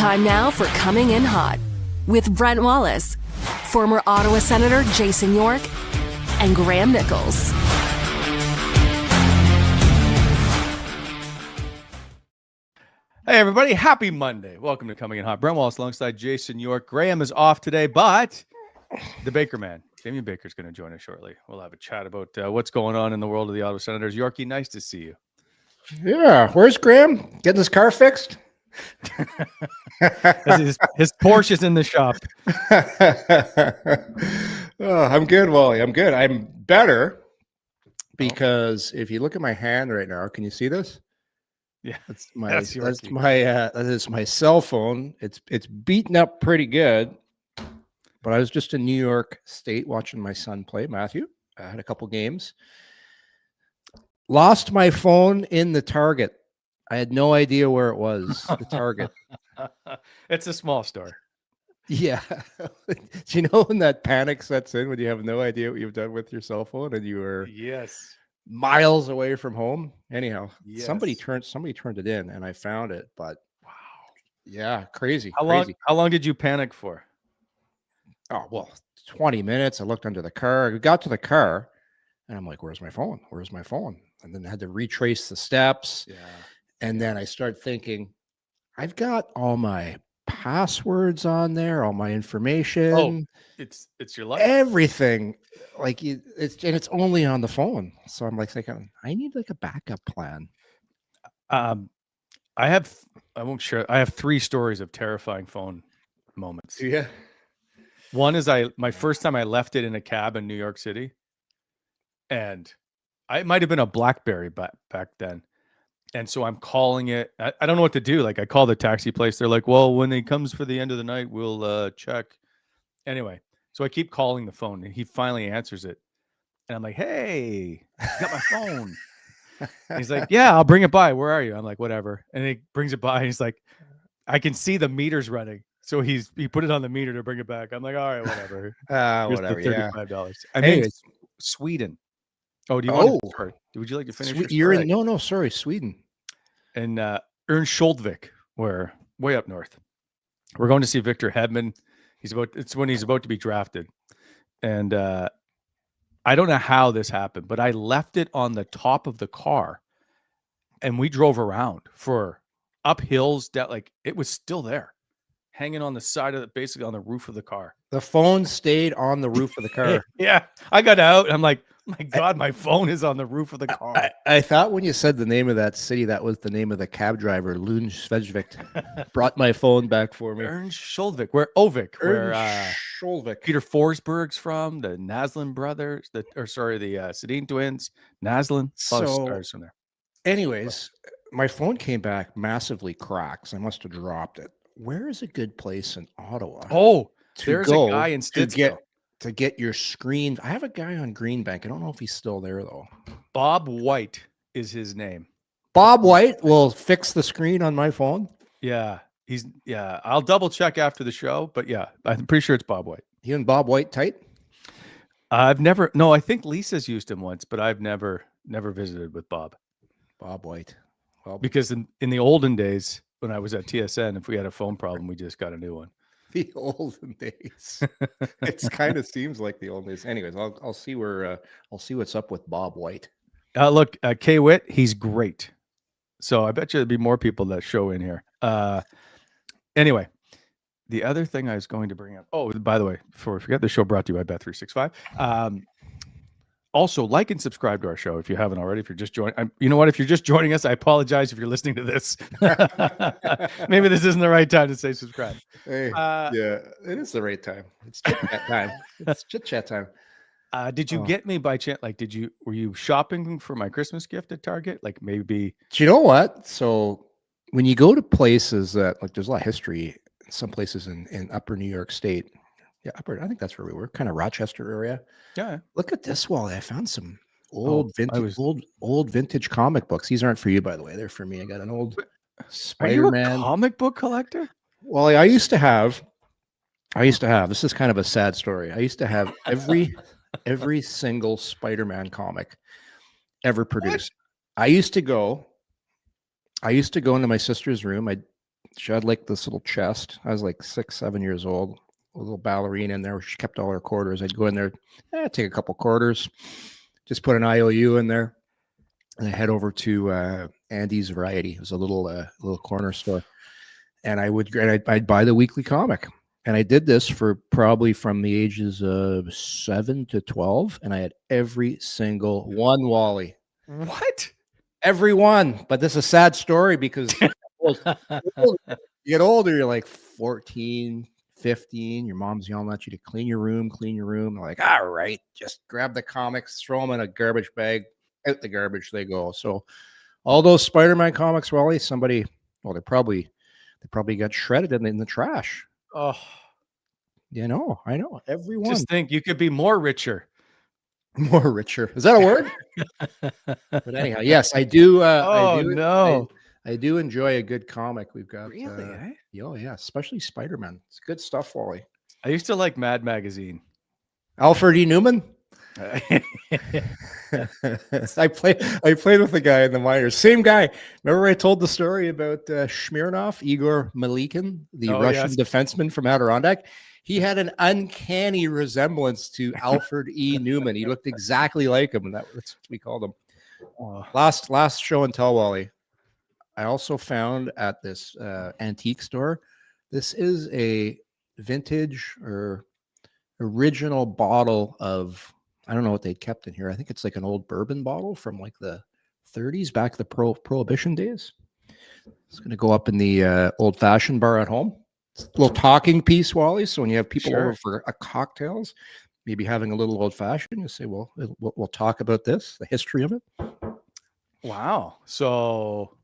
Time now for Coming In Hot with Brent Wallace, former Ottawa Senator Jason York, and Graham Nichols. Hey, everybody. Happy Monday. Welcome to Coming In Hot. Brent Wallace alongside Jason York. Graham is off today, but the Baker man, Jamie Baker's going to join us shortly. We'll have a chat about what's going on in the world of the Ottawa Senators. Yorkie, nice to see you. Yeah. Where's Graham? Getting his car fixed? his Porsche is in the shop. Oh, I'm good, Wally. I'm good. I'm better because if you look at my hand right now, can you see this? Yeah, that is my cell phone. It's beaten up pretty good. But I was just in New York State watching my son play, Matthew. I had a couple games. Lost my phone in the Target. I had no idea where it was, the Target. It's a small store. Yeah. Do you know when that panic sets in when you have no idea what you've done with your cell phone and you were miles away from home? Anyhow, somebody turned it in and I found it. But wow. Yeah, crazy. How long did you panic for? Oh, well, 20 minutes. I looked under the car. We got to the car and I'm like, where's my phone? Where's my phone? And then I had to retrace the steps. Yeah. And then I start thinking, I've got all my passwords on there, all my information. Oh, it's your life. Everything. Like it's only on the phone. So I'm like thinking, I need like a backup plan. I won't share. I have 3 stories of terrifying phone moments. Yeah. One is my first time I left it in a cab in New York City. And it might have been a BlackBerry back then. And so I'm calling it. I don't know what to do. Like I call the taxi place. They're like, well, when he comes for the end of the night, we'll check. Anyway, so I keep calling the phone and he finally answers it. And I'm like, hey, you got my phone. And he's like, yeah, I'll bring it by. Where are you? I'm like, whatever. And he brings it by. And he's like, I can see the meters running. So he put it on the meter to bring it back. I'm like, all right, whatever. Whatever. $35. Yeah. I'm in Sweden. Oh, do you want to? Sorry. Would you like to finish? Sorry, Sweden. And Örnsköldsvik, we're way up north. We're going to see Victor Hedman. It's when he's about to be drafted. And I don't know how this happened, but I left it on the top of the car and we drove around for up hills that like it was still there, hanging on the side of basically on the roof of the car. The phone stayed on the roof of the car. Yeah. I got out. I'm like, my God, my phone is on the roof of the car. I thought when you said the name of that city, that was the name of the cab driver, Örnsköldsvik. Brought my phone back for me. Örnsköldsvik, where Peter Forsberg's from, the Naslin brothers, the Sedin twins, Naslin. Stars from there. Anyways, my phone came back massively cracked. I must have dropped it. Where is a good place in Ottawa? Oh, there's a guy in Stittsville. To get your screen. I have a guy on Greenbank. I don't know if he's still there though. Bob White is his name. Bob White will fix the screen on my phone. Yeah, I'll double check after the show, but yeah, I'm pretty sure it's Bob White. You and Bob White tight? I think Lisa's used him once, but I've never visited with Bob White. Well, because in the olden days when I was at TSN, if we had a phone problem, we just got a new one. The olden days. It kind of seems like the old days. Anyways, I'll see I'll see what's up with Bob White. Look, K Witt, he's great. So I bet you there'd be more people that show in here. Anyway, the other thing I was going to bring up. Oh, by the way, before I forget, the show brought to you by Bet365. Also, like and subscribe to our show if you haven't already. If you're just joining, you know what? If you're just joining us, I apologize if you're listening to this. Maybe this isn't the right time to say subscribe. Hey, yeah, it is the right time. It's chit chat time. It's chit chat time. Did you get me by chance? Like, were you shopping for my Christmas gift at Target? Like maybe. Do you know what? So when you go to places that like there's a lot of history, some places in Upper New York State. Yeah, I think that's where we were, kind of Rochester area. Yeah. Look at this wall. I found some old vintage comic books. These aren't for you, by the way. They're for me. I got an old Spider-Man. Are you a comic book collector? Well, I used to have. This is kind of a sad story. I used to have every single Spider-Man comic ever produced. What? I used to go into my sister's room. I'd she had like this little chest. I was like 6, 7 years old. A little ballerina in there where she kept all her quarters. I'd go in there, take a couple quarters, just put an IOU in there, and I head over to Andy's Variety. It was a little corner store, and I'd buy the weekly comic. And I did this for probably from the ages of 7 to 12, and I had every single one, Wally. What? Every one. But this is a sad story because you get older, you're like 14, 15. Your mom's yelling at you to clean your room. I'm like, all right, just grab the comics, throw them in a garbage bag, out the garbage they go. So all those Spider-Man comics, Wally, they probably got shredded in the trash. Oh, I know. Everyone. Just think, you could be more richer. More richer. Is that a word? But anyhow, yes, I do. I do enjoy a good comic. We've got Really, eh? Oh yeah, especially Spider-Man. It's good stuff, Wally. I used to like Mad Magazine. Alfred E. Newman. I played with the guy in the minors. Same guy. Remember I told the story about Smirnov, Igor Malikin, the Russian defenseman from Adirondack? He had an uncanny resemblance to Alfred E. Newman. He looked exactly like him, and that's what we called him. Last show and tell, Wally. I also found at this antique store, this is a vintage or original bottle of, I don't know what they kept in here. I think it's like an old bourbon bottle from like the 30s, back to the Prohibition days. It's going to go up in the old-fashioned bar at home. It's a little talking piece, Wally. So when you have people over for cocktails, maybe having a little old-fashioned, you say, well, we'll talk about this, the history of it. Wow. So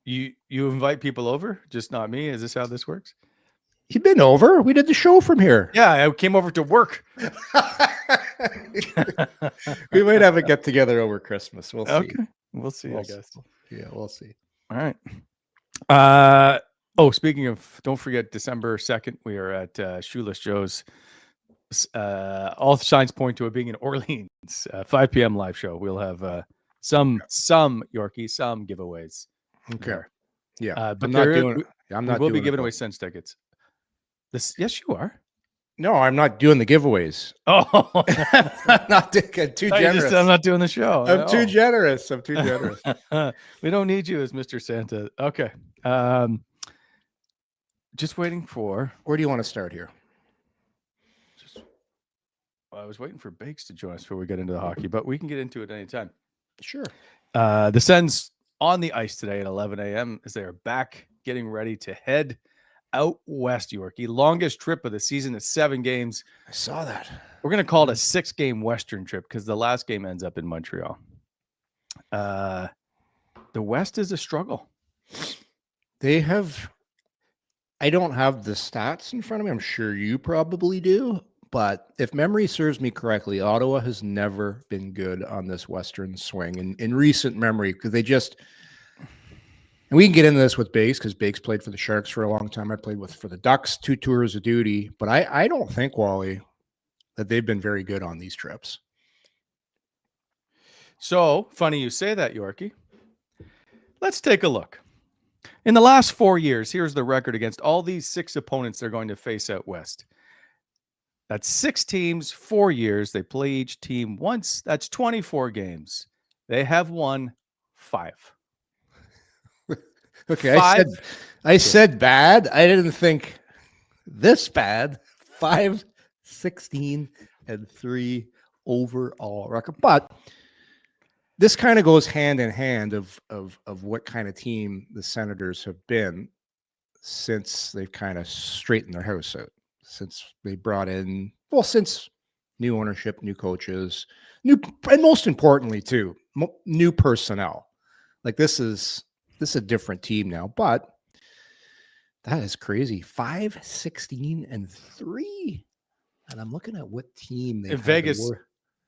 you invite people over, just not me? Is this how this works? You've been over. We did the show from here. Yeah, I came over to work. We might have a get together over Christmas. We'll see. Okay. We'll see, I guess. Yeah, we'll see. All right. Speaking of, don't forget December 2nd, we are at Shoeless Joe's. All signs point to it being in Orleans, 5 p.m. live show. We'll have some Yorkie, some giveaways. Okay. There. Yeah. But we'll be giving away Sens tickets. Yes, you are. No, I'm not doing the giveaways. Oh, I'm not too generous. I'm not doing the show. I'm too generous. We don't need you as Mr. Santa. Okay. Just waiting for. Where do you want to start here? I was waiting for Bakes to join us before we get into the hockey, but we can get into it anytime. Sure. The Sens on the ice today at 11 a.m. as they are back getting ready to head out west, Yorkie. Longest trip of the season at 7 games. I saw that. We're going to call it a 6-game Western trip because the last game ends up in Montreal. The West is a struggle. I don't have the stats in front of me. I'm sure you probably do. But if memory serves me correctly, Ottawa has never been good on this Western swing in recent memory because and we can get into this with Bakes because Bakes played for the Sharks for a long time. I played for the Ducks, 2 tours of duty. But I don't think, Wally, that they've been very good on these trips. So, funny you say that, Yorkie. Let's take a look. In the last 4 years, here's the record against all these 6 opponents they're going to face out west. That's 6 teams, 4 years. They play each team once. That's 24 games. They have won 5. Okay, I said bad. I didn't think this bad. 5-16-3 overall record. But this kind of goes hand in hand of what kind of team the Senators have been since they've kind of straightened their house out. Since they brought in, since new ownership, new coaches, and most importantly too, new personnel. Like this is a different team now, but that is crazy. 5-16-3, and I'm looking at what team they Vegas.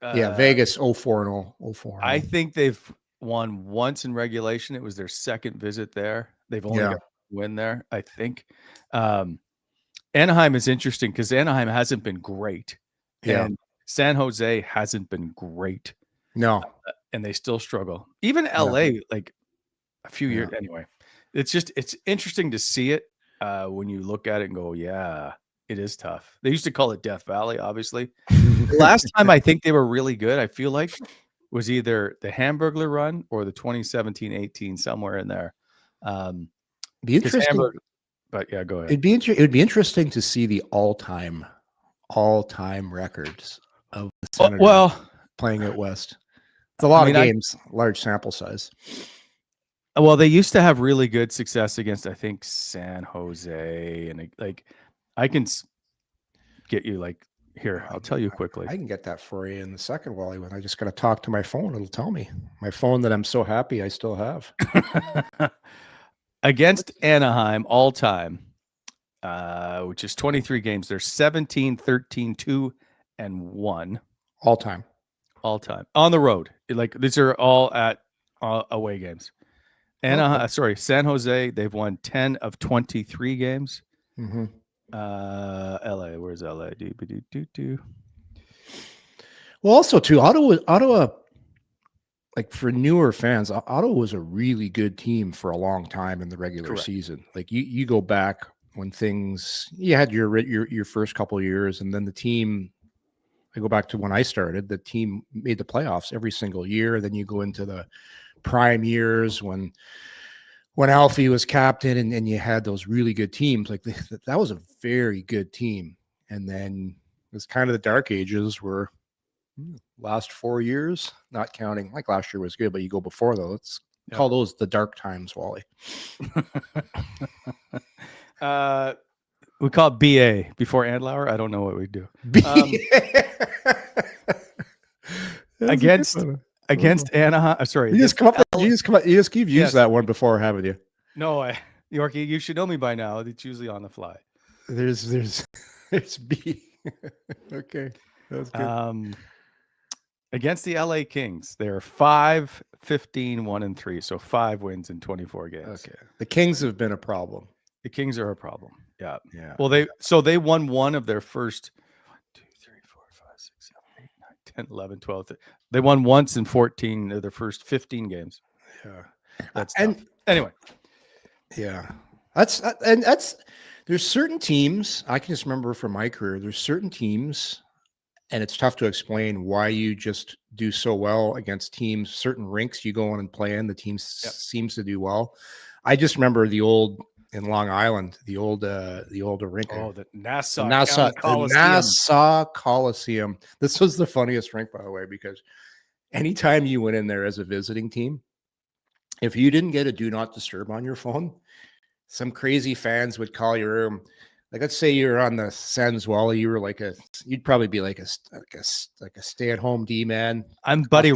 Vegas 0-4-0. I think they've won once in regulation. It was their second visit there. They've only got a win there, I think. Anaheim is interesting because Anaheim hasn't been great. Yeah. And San Jose hasn't been great. No. And they still struggle. Even LA, like a few years anyway. it's interesting to see it when you look at it and go, yeah, it is tough. They used to call it Death Valley, obviously. The last time I think they were really good, I feel like, was either the Hamburglar run or the 2017-18, somewhere in there. Be interesting. But yeah, go ahead. It would be interesting to see the all-time records of the Senators playing at West. It's a lot of games, large sample size. Well, they used to have really good success against, I think, San Jose, and like I can get you like here. I'll tell you quickly. I can get that for you in the second, Wally. When I just got to talk to my phone, it'll tell me. My phone that I'm so happy I still have. Against Anaheim all time, which is 23 games. They're 17, 13, 2, and 1. All time on the road. Like these are all at away games. Anaheim, San Jose, they've won 10 of 23 games. Mm-hmm. LA, where's LA? Well, also too, Ottawa, like for newer fans, Ottawa was a really good team for a long time in the regular season. Like you go back when you had your first couple of years, and then the team. I go back to when I started. The team made the playoffs every single year. Then you go into the prime years when Alfie was captain, and you had those really good teams. Like that was a very good team. And then it was kind of the dark ages where last 4 years, not counting, like last year was good, but you go before though. Let's call those the dark times, Wally. We call it BA before Andlauer. I don't know what we do. Against Anaheim. Sorry, you've used that one before, haven't you? No, Yorkie, you should know me by now. It's usually on the fly. There's B. Okay, that's good. Against the LA Kings, they're 5, 15, 1, and 3. So 5 wins in 24 games. Okay, the Kings have been a problem. The Kings are a problem. Yeah. Well, they won one of their first 1, 2, 3, 4, 5, 6, 7, 8, 9, 10, 11, 12. They won once in 14 of their first 15 games. Yeah. That's tough. Anyway. Yeah. That's there's certain teams I can just remember from my career. There's certain teams, and it's tough to explain why you just do so well against teams. Certain rinks you go on and play in, the team seems to do well. I just remember in Long Island, the old rink. Oh, the Nassau Coliseum. This was the funniest rink, by the way, because anytime you went in there as a visiting team, if you didn't get a do not disturb on your phone, some crazy fans would call your room. Like, let's say you're on the Sens Wally, you'd probably be like a stay-at-home D man. I'm Buddy.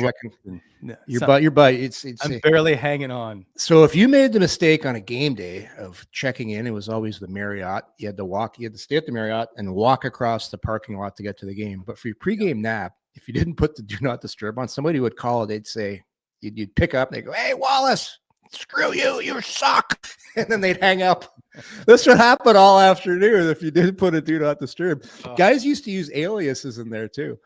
Your buddy. I'm barely hanging on. So if you made the mistake on a game day of checking in, it was always the Marriott. You had to stay at the Marriott and walk across the parking lot to get to the game. But for your pregame nap, if you didn't put the do not disturb on, somebody would call. They'd say, you'd pick up and they go, "Hey, Wallace, screw you, you suck," and then they'd hang up. This would happen all afternoon if you didn't put a do not disturb. Guys used to use aliases in there too.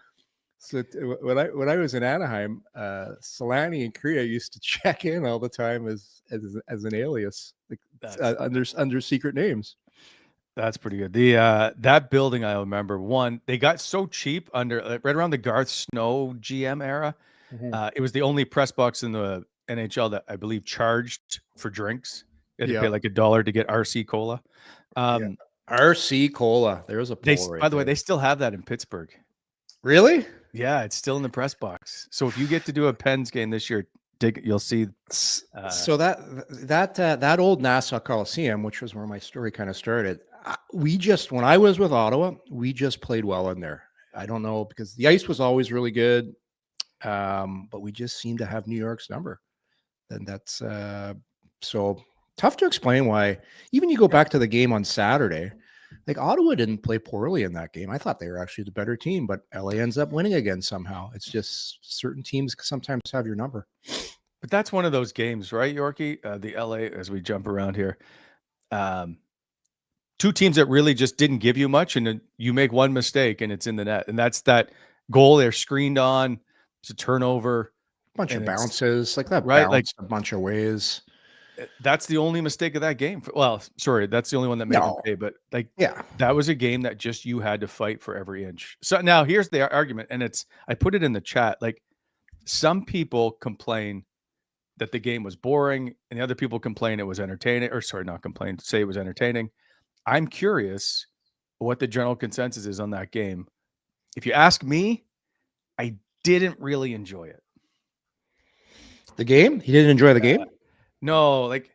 So when I was in Anaheim, Solani and Korea used to check in all the time as an alias, like under secret names. That's pretty good. The that building, I remember, they got so cheap right around the Garth Snow GM era. Mm-hmm. It was the only press box in the NHL that I believe charged for drinks. You had to pay like $1 to get RC Cola. RC Cola. There's a by the way, they still have that in Pittsburgh. Really? Yeah, it's still in the press box. So if you get to do a Pens game this year, you'll see. So that old Nassau Coliseum, which was where my story kind of started. When I was with Ottawa, we just played well in there. I don't know, because the ice was always really good, but we just seemed to have New York's number. And that's so tough to explain why. Even you go back to the game on Saturday, like Ottawa didn't play poorly in that game. I thought they were actually the better team, but LA ends up winning again somehow. It's just certain teams sometimes have your number. But that's one of those games, right, Yorkie? The LA, as we jump around here, two teams that really just didn't give you much, and then you make one mistake and it's in the net. And that's that goal they're screened on. It's a turnover. Bunch of bounces like that, right? Like a bunch of ways. That's the only mistake of that game. Well, sorry, that's the only one that made them No. pay. But like, Yeah. that was a game that just you had to fight for every inch. So now here's the argument, and I put it in the chat. Like, some people complain that the game was boring, and the other people complain it was entertaining. Or sorry, not complain, say it was entertaining. I'm curious what the general consensus is on that game. If you ask me, I didn't really enjoy it. The game? You didn't enjoy the game? No, like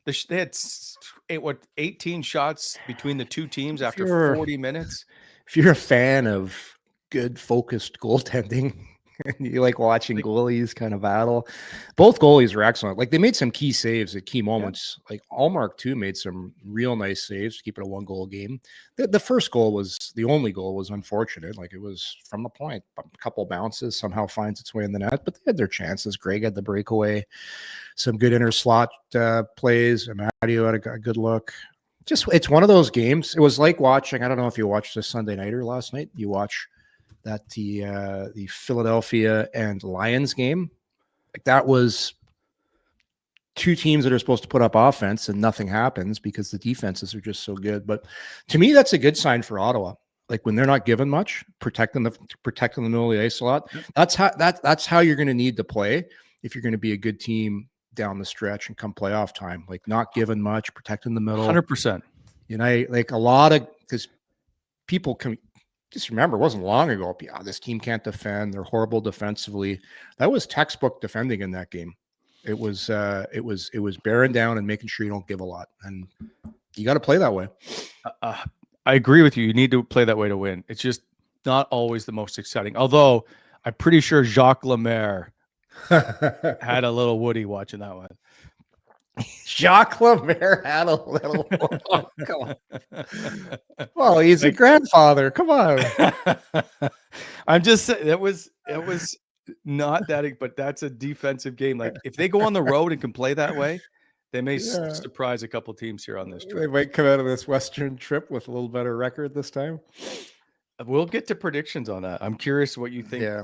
they had 18 shots between the two teams after 40 minutes. If you're a fan of good focused goaltending and you like watching goalies kind of battle, both goalies were excellent. Like, they made some key saves at key moments. Like, Allmark too made some real nice saves to keep it a 1-goal game. The first goal was the only goal was unfortunate. Like, it was from the point, a couple bounces, somehow finds its way in the net, but they had their chances. Greg had the breakaway, some good inner slot plays. Amadio had a good look. Just, it's one of those games. It was like watching, I don't know if you watched the Sunday Nighter last night. You watch that the Philadelphia and Lions game. Like, that was two teams that are supposed to put up offense and nothing happens because the defenses are just so good. But to me, that's a good sign for Ottawa. Like, when they're not given much, protecting the middle of the ice a lot. That's how you're going to need to play if you're going to be a good team down the stretch and come playoff time. Like, not given much, protecting the middle. 100%. You know, like, a lot of, because people can just remember, it wasn't long ago. This team can't defend. They're horrible defensively. That was textbook defending in that game. It was bearing down and making sure you don't give a lot, and you got to play that way. I agree with you. You need to play that way to win. It's just not always the most exciting. Although I'm pretty sure Jacques Lemaire had a little Woody watching that one. Jacques Lemaire had a little. Oh, come on. Well, he's a grandfather. Come on. I'm just saying it was not that, but that's a defensive game. Like, if they go on the road and can play that way, they may surprise a couple teams here on this trip. They might come out of this Western trip with a little better record this time. We'll get to predictions on that. I'm curious what you think. Yeah.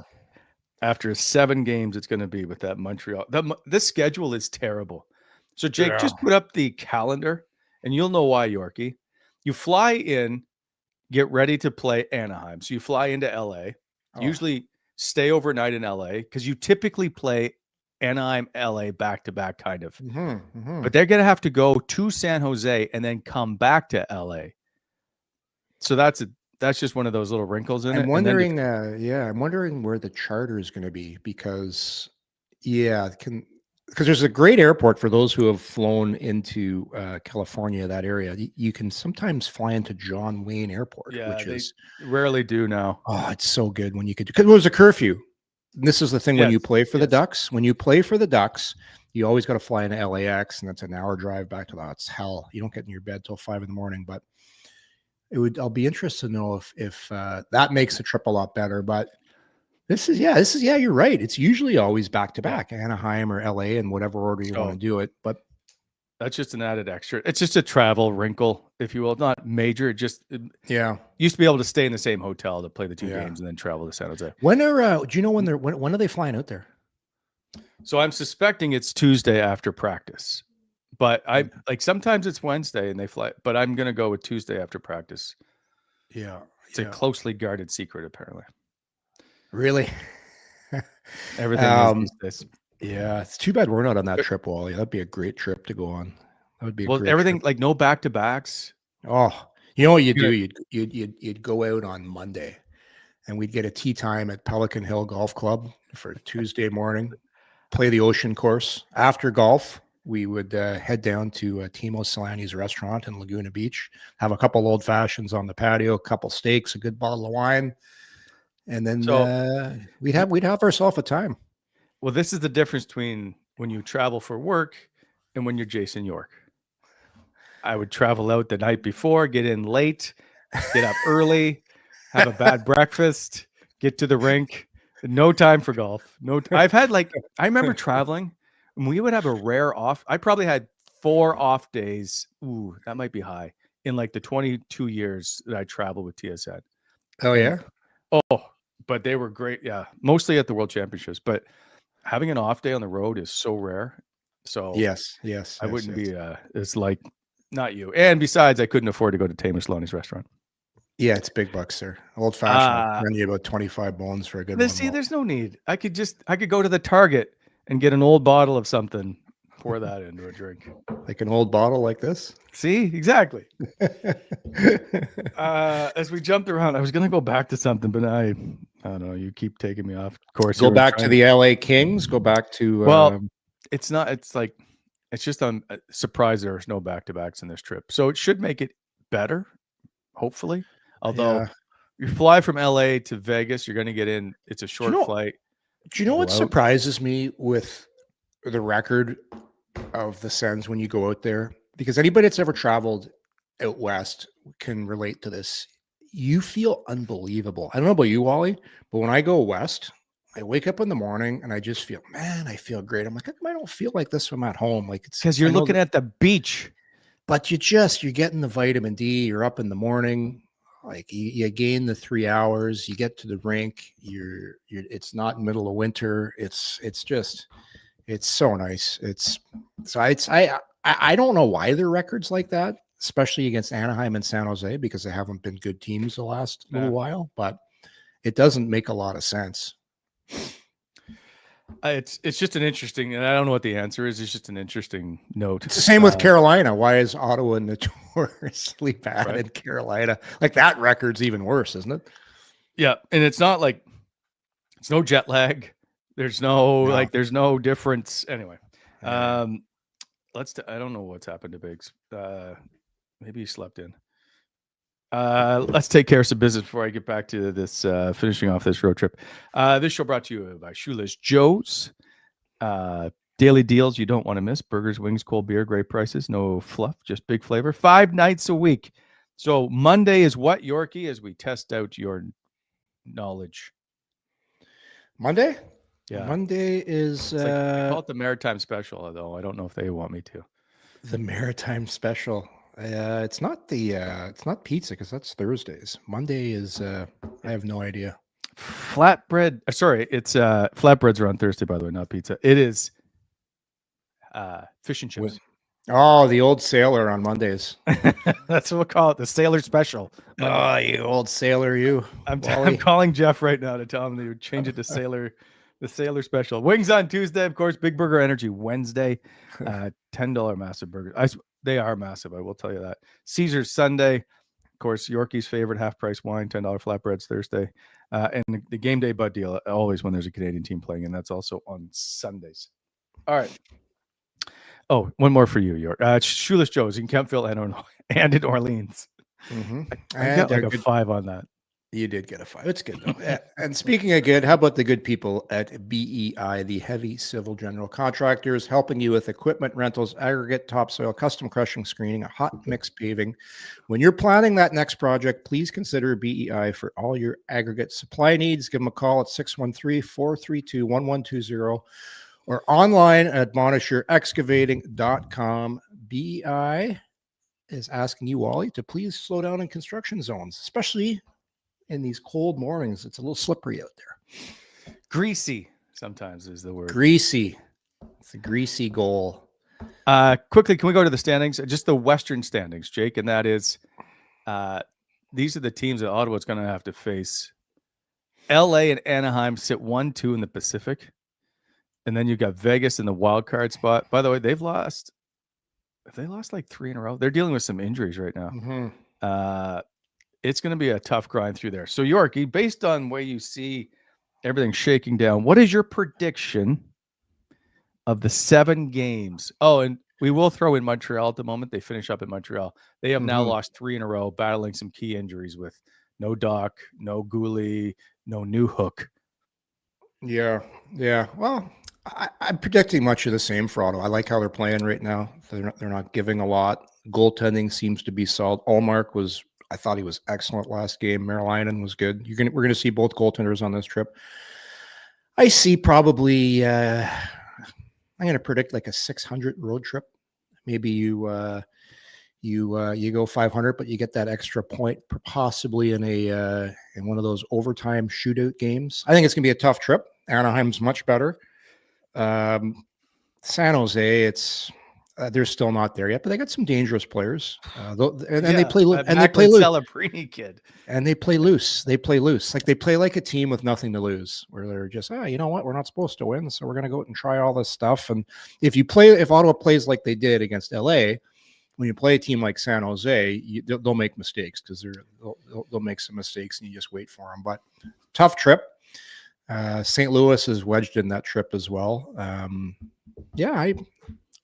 After 7 games, it's going to be with that Montreal. This schedule is terrible. So, Jake, just put up the calendar, and you'll know why, Yorkie. You fly in, get ready to play Anaheim. So you fly into LA, usually stay overnight in LA, because you typically play Anaheim, LA back-to-back kind of. But they're going to have to go to San Jose and then come back to LA. So that's just one of those little wrinkles in it. I'm wondering where the charter is going to be, because there's a great airport for those who have flown into California, that area. You can sometimes fly into John Wayne Airport, which is rarely do now. Oh, it's so good when you could, because it was a curfew. And this is the thing when you play for the Ducks. When you play for the Ducks, you always got to fly into LAX, and that's an hour drive back to that. It's hell. You don't get in your bed till 5 a.m. But I'll be interested to know if that makes the trip a lot better. But This is you're right. It's usually always back to back, Anaheim or LA, in whatever order you want to do it. But that's just an added extra. It's just a travel wrinkle, if you will. Not major. Used to be able to stay in the same hotel to play the 2 games and then travel to San Jose. When are do you know when are they flying out there? So I'm suspecting it's Tuesday after practice, but I like sometimes it's Wednesday and they fly. But I'm gonna go with Tuesday after practice. Yeah, it's a closely guarded secret, apparently. Really? Everything is this. Yeah, it's too bad we're not on that trip, Wally. That'd be a great trip to go on. That would be everything trip. Like no back-to-backs. Oh, you know what you do? You'd go out on Monday, and we'd get a tea time at Pelican Hill Golf Club for Tuesday morning. Play the ocean course. After golf, we would head down to Timo Solani's restaurant in Laguna Beach. Have a couple old fashions on the patio, a couple steaks, a good bottle of wine. And then we'd have ourselves a time. Well, this is the difference between when you travel for work and when you're Jason York. I would travel out the night before, get in late, get up early, have a bad breakfast, get to the rink. No time for golf. I've had I remember traveling, and we would have a rare off. I probably had 4 off days. Ooh, that might be high in the 22 years that I traveled with TSN. Oh yeah. Oh. But they were great. Yeah. Mostly at the World Championships. But having an off day on the road is so rare. So Yes. I wouldn't be it's like not you. And besides, I couldn't afford to go to Tamus Loney's restaurant. Yeah, it's big bucks, sir. Old fashioned. I'll run you about 25 bones for a good one. See, there's no need. I could go to the Target and get an old bottle of something, pour that into a drink. Like an old bottle like this. See, exactly. As we jumped around, I was gonna go back to something, but I don't know. You keep taking me off course. Go back to the LA Kings. Go back to well, it's not. It's like it's just I'm surprised there's no back-to-backs in this trip, so it should make it better, hopefully. Although you fly from LA to Vegas, you're going to get in. It's a short flight. Do you know what surprises me with the record of the Sens when you go out there? Because anybody that's ever traveled out west can relate to this. You feel unbelievable. I don't know about you, Wally, but when I go west, I wake up in the morning and I just feel, man, I feel great. I'm like, how come I don't feel like this when I'm at home? Like it's because you're looking at the beach, but you're getting the vitamin D. You're up in the morning. Like you gain the 3 hours, you get to the rink, it's not middle of winter. It's so nice. I don't know why their records like that, especially against Anaheim and San Jose, because they haven't been good teams the last little while, but it doesn't make a lot of sense. It's just an interesting, and I don't know what the answer is. It's just an interesting note. It's the same with Carolina. Why is Ottawa notoriously bad in Carolina? Like that record's even worse, isn't it? Yeah, and it's not like it's no jet lag. There's there's no difference. Anyway, I don't know what's happened to Biggs. Maybe he slept in. Let's take care of some business before I get back to this finishing off this road trip. This show brought to you by Shoeless Joe's. Daily deals you don't want to miss. Burgers, wings, cold beer, great prices. No fluff, just big flavor. 5 nights a week. So Monday is what, Yorkie, as we test out your knowledge? Monday? Yeah. Monday is... we call it the Maritime Special, although I don't know if they want me to. The Maritime Special. It's not pizza because that's Thursdays. Monday is I have no idea. Flatbread. Sorry, it's flatbreads are on Thursday, by the way, not pizza. It is fish and chips. Oh, the old sailor on Mondays. That's what we'll call it, the Sailor Special. Oh, you old sailor, you. I'm calling Jeff right now to tell him to change it to Sailor. The Sailor Special. Wings on Tuesday, of course. Big Burger Energy Wednesday. $10 massive burgers. They are massive, I will tell you that. Caesar's Sunday. Of course, Yorkie's favorite half-price wine, $10 flatbreads Thursday. And the game day bud deal, always when there's a Canadian team playing, and that's also on Sundays. All right. Oh, one more for you, York. Shoeless Joe's in Kempville and in Orleans. Mm-hmm. I got like a 5 on that. You did get a 5. It's good, though. And speaking of good, how about the good people at BEI, the Heavy Civil General Contractors, helping you with equipment rentals, aggregate, topsoil, custom crushing, screening, a hot mix paving. When you're planning that next project, please consider BEI for all your aggregate supply needs. Give them a call at 613-432-1120 or online at admonishyourexcavating.com. BEI is asking you, Wally, to please slow down in construction zones, especially in these cold mornings. It's a little slippery out there. Greasy sometimes is the word. Greasy. It's a greasy goal. Quickly, can we go to the standings? Just the Western standings, Jake, and that is these are the teams that Ottawa's going to have to face. LA and Anaheim sit 1-2 in the Pacific. And then you've got Vegas in the wild card spot. By the way, they lost like 3 in a row. They're dealing with some injuries right now. Mm-hmm. It's going to be a tough grind through there. So, Yorkie, based on where you see everything shaking down, what is your prediction of the 7 games? Oh, and we will throw in Montreal at the moment. They finish up in Montreal. They have now lost 3 in a row, battling some key injuries with no Doc, no Gooley, no Newhook. Yeah. Well, I'm predicting much of the same for Ottawa. I like how they're playing right now. They're not giving a lot. Goaltending seems to be solid. Allmark I thought he was excellent last game. Merlainen was good. We're going to see both goaltenders on this trip. I see probably I'm going to predict like a 600 road trip. Maybe you go 500, but you get that extra point possibly in one of those overtime shootout games. I think it's going to be a tough trip. Anaheim's much better. San Jose, it's they're still not there yet, but they got some dangerous players. And Yeah, they play that and they play Macklin loose. Celebrini kid. And they play loose. They play loose. Like they play like a team with nothing to lose, where they're just, you know what, we're not supposed to win, so we're going to go out and try all this stuff. And if Ottawa plays like they did against LA, when you play a team like San Jose, they'll make mistakes because they'll make some mistakes, and you just wait for them. But tough trip. St. Louis is wedged in that trip as well.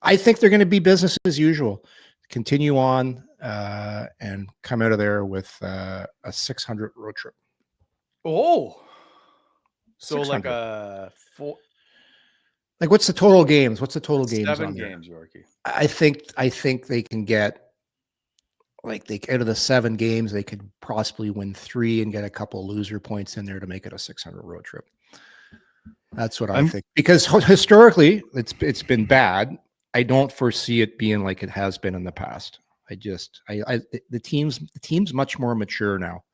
I think they're going to be business as usual. Continue on and come out of there with a 600 road trip. Oh, so 600. like a four. Like, what's the total games? What's the total games? 7 on there? games, Yorkie. I think they can get out of the 7 games, they could possibly win 3 and get a couple loser points in there to make it a 600 road trip. That's what I think, because historically it's been bad. I don't foresee it being like it has been in the past. The team's much more mature now.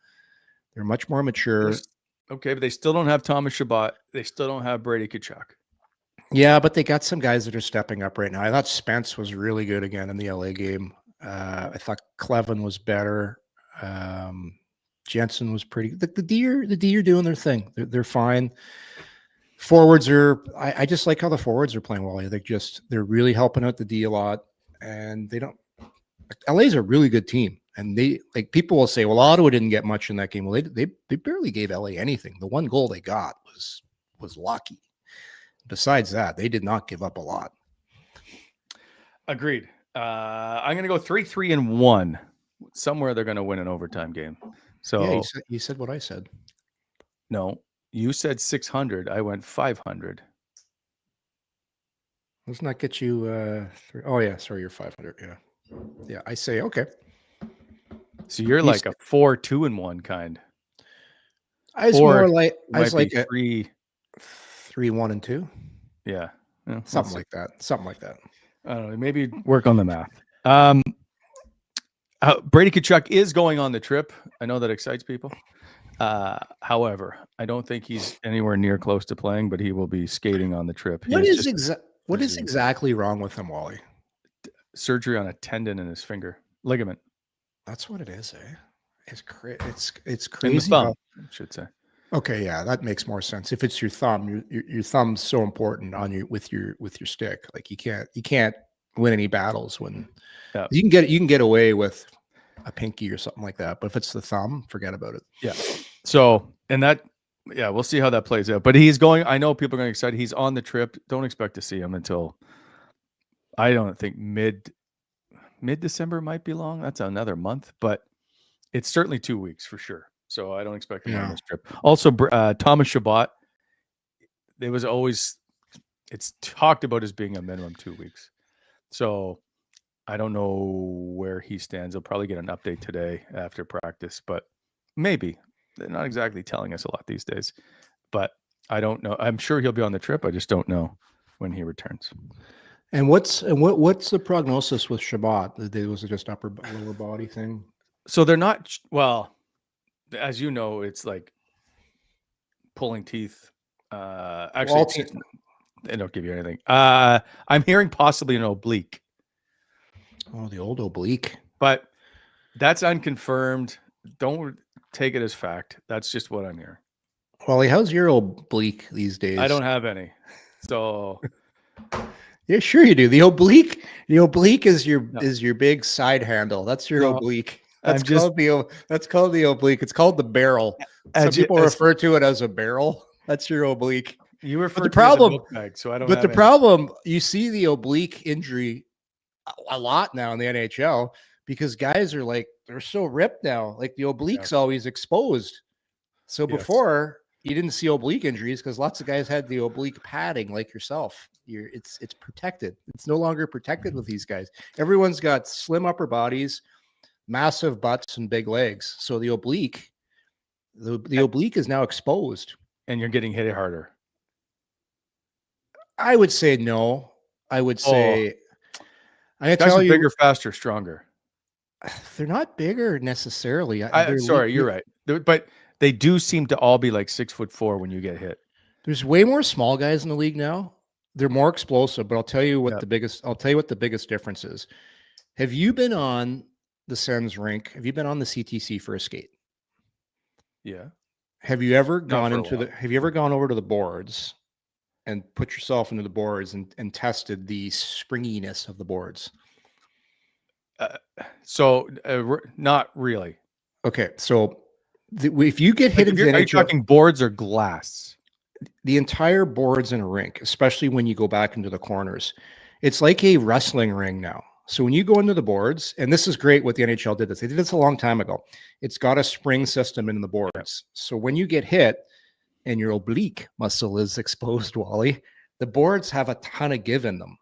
They're much more mature. Okay, but they still don't have Thomas Chabot. They still don't have Brady Chabot. Yeah, but they got some guys that are stepping up right now. I thought Spence was really good again in the LA game. I thought Clevin was better. Jensen was pretty. The D are doing their thing. They're fine. Forwards are. I just like how the forwards are playing well. They're really helping out the D a lot, and they don't. LA's a really good team, and people will say, well, Ottawa didn't get much in that game. Well, they barely gave LA anything. The one goal they got was lucky. Besides that, they did not give up a lot. Agreed. I'm going to go 3-3-1. Somewhere they're going to win an overtime game. So yeah, you said what I said. No, you said 600. I went 500. Doesn't that get you? Oh yeah, sorry, you're 500. Yeah. I say okay. So you're like a 4-2-1 kind. I was more like a 3-1-2. Yeah, something like that. I don't know. Maybe work on the math. Brady Tkachuk is going on the trip. I know that excites people. However, I don't think he's anywhere near close to playing, but he will be skating on the trip. What is exactly wrong with him, Wally? Surgery on a tendon in his finger, ligament. That's what it is, eh? It's crazy. In the thumb, I should say. Okay, yeah, that makes more sense. If it's your thumb, your thumb's so important on you with your stick. Like you can't win any battles when you can get away with a pinky or something like that. But if it's the thumb, forget about it. Yeah. So we'll see how that plays out. But he's going. I know people are going to be excited. He's on the trip. Don't expect to see him until I don't think mid-December might be long. That's another month, but it's certainly 2 weeks for sure. So I don't expect him on this trip. Also, Thomas Chabot, it's talked about as being a minimum 2 weeks. So I don't know where he stands. He'll probably get an update today after practice, but maybe. They're not exactly telling us a lot these days, but I don't know. I'm sure he'll be on the trip. I just don't know when he returns. And what's the prognosis with Chabot? Was it just upper lower body thing? So they're not as you know, it's like pulling teeth. Actually, they don't give you anything. I'm hearing possibly an oblique. Oh, the old oblique. But that's unconfirmed. Don't take it as fact. That's just what I'm hearing. Wally, how's your oblique these days? I don't have any. So yeah, sure you do. The oblique is your big side handle. That's your oblique. That's called the oblique. It's called the barrel. Some people refer to it as a barrel. That's your oblique. You refer to it as a book bag, so I don't. But the problem, you see the oblique injury a lot now in the NHL because guys are like they're so ripped now. Like the oblique's always exposed. So before you didn't see oblique injuries because lots of guys had the oblique padding like yourself. It's protected. It's no longer protected with these guys. Everyone's got slim upper bodies, massive butts, and big legs. So the oblique is now exposed. And you're getting hit harder. I would say no. I would say guys are bigger, faster, stronger. They're not bigger necessarily. You're right. But they do seem to all be like 6'4" when you get hit. There's way more small guys in the league now. They're more explosive, but I'll tell you what Yep. the biggest difference is. Have you been on the Sens rink? Have you been on the CTC for a skate? Yeah. Have you ever Not gone for a while. have you ever gone over to the boards and put yourself into the boards and tested the springiness of the boards? Not really. Okay, so if you get hit Like, into the are you NHL, talking boards or glass? the entire boards in a rink, especially when you go back into the corners, it's like a wrestling ring now. So when you go into the boards, and this is great what the NHL did this. They did this a long time ago. It's got a spring system in the boards. Yep. So when you get hit and your oblique muscle is exposed, Wally, the boards have a ton of give in them.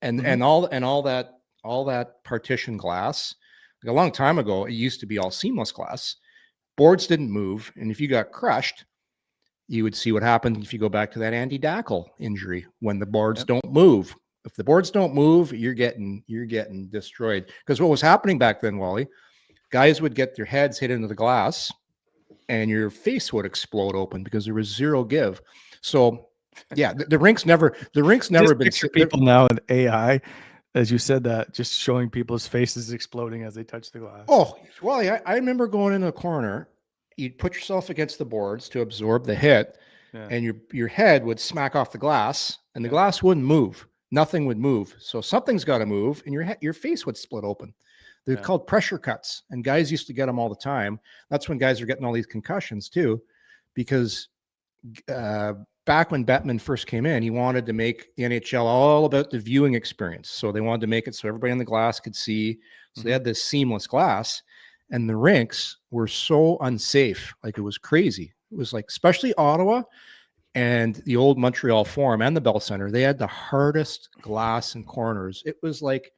And all that partition glass, like a long time ago, it used to be all seamless glass. Boards didn't move, and if you got crushed, you would see what happened if you go back to that Andy Dackle injury when the boards don't move. If the boards don't move, you're getting destroyed. Because what was happening back then, Wally, guys would get their heads hit into the glass and your face would explode open because there was zero give. So yeah, the rink's never Just been picture people now in AI, as you said that, just showing people's faces exploding as they touch the glass. Oh, Wally, I remember going in a corner. You'd put yourself against the boards to absorb the hit, and your head would smack off the glass, and the glass wouldn't move. Nothing would move. So something's got to move, and your face would split open. They're called pressure cuts, and guys used to get them all the time. That's when guys are getting all these concussions too, because back when Bettman first came in, he wanted to make the NHL all about the viewing experience. So they wanted to make it so everybody on the glass could see. So they had this seamless glass, and the rinks were so unsafe. Like, it was crazy. It was like, especially Ottawa and the old Montreal Forum and the Bell Center, they had the hardest glass and corners. It was like,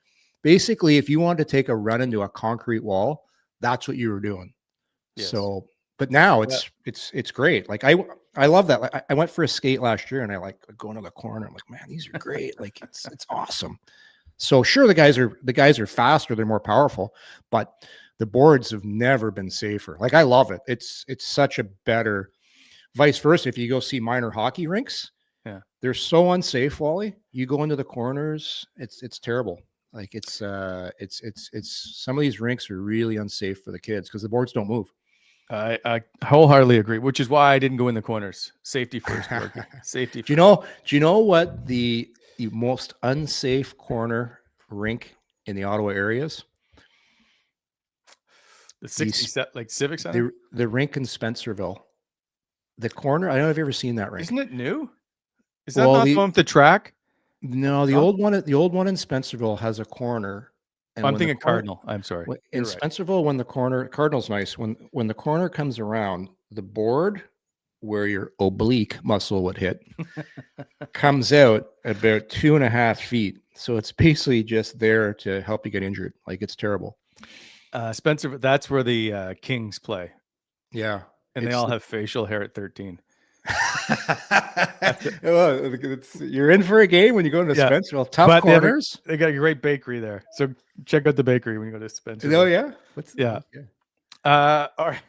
basically, if you wanted to take a run into a concrete wall, that's what you were doing. Yes. So, but now it's great. Like, I love that. Like, I went for a skate last year, and I like going to the corner. I'm like, man, these are great. Like, it's awesome. So sure, the guys are faster, they're more powerful, but the boards have never been safer. Like, I love it. It's such a better. Vice versa, if you go see minor hockey rinks, they're so unsafe, Wally. You go into the corners, it's terrible. Like, it's some of these rinks are really unsafe for the kids because the boards don't move. I wholeheartedly agree, which is why I didn't go in the corners. Safety first. Safety first. Do you know what the most unsafe corner rink in the Ottawa areas? The 60 like Civic Center? The rink in Spencerville. The corner, I don't know if you've ever seen that rink. Isn't it new? Is that not the one with the track? No, the old one in Spencerville has a corner. And I'm thinking Cardinal. I'm sorry. In Spencerville, when the corner, Cardinal's nice. When the corner comes around, the board where your oblique muscle would hit comes out about 2.5 feet. So it's basically just there to help you get injured. Like, it's terrible. Spencer, that's where the Kings play. Yeah. And they all have facial hair at 13. Well, you're in for a game when you go into Spencerville. Tough corners. They got a great bakery there. So check out the bakery when you go to Spencerville. Oh, yeah? All right.